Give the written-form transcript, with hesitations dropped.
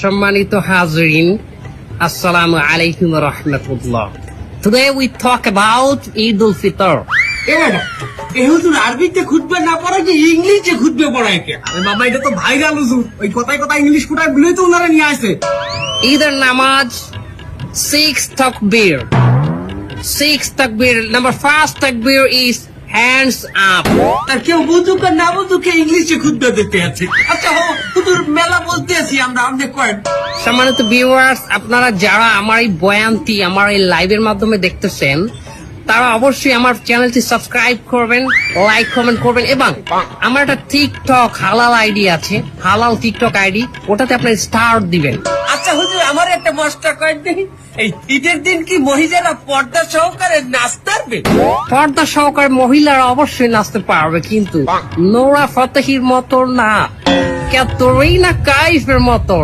সম্মানিত হাজরিন, আসসালামু আলাইকুম ওয়া রাহমাতুল্লাহ। Today we talk about Eid al-Fitr. হুজুর আরবিতে খুতবা না পড়া কি ইংলিশে খুতবা পড়ায় কে? আরে বাবা এটা তো ভাইরাল হুজুর, ওই কথায় কথায় ইংলিশ ফুটায় বলেই তো ওনারা নিয়ে আসে। ঈদের নামাজ 6 takbir. 6 takbir. Number first takbir is hands up. আর কেউ বুঝুক আর না বুঝুক ইংলিশে খুতবা দিতে আছে। আচ্ছা হুজুর মেলা বলতে আছি আমরা, আপনি কয়েন। সম্মানিত ভিউয়ার্স, আপনারা যারা আমার এই বয়ানটি আমার এই লাইভের মাধ্যমে দেখতেছেন, তারা অবশ্যই আমার চ্যানেলটি সাবস্ক্রাইব করবেন, লাইক কমেন্ট করবেন, এবং আমার একটা টিকটক হালাল আইডি আছে, হালাল টিকটক আইডি, ওটাতে আপনার স্টার দিবেন। আচ্ছা হুজুর আমার একটা মশটা কয়েন দেখি, এই ঈদের দিন কি মহিলারা পর্দা সহকারে নাচতে পারবে? পর্দা সহকারে মহিলারা অবশ্যই নাচতে পারবে, কিন্তু নোরা ফতেহির মতো না, ক্যাটরিনা কাইফের মতন।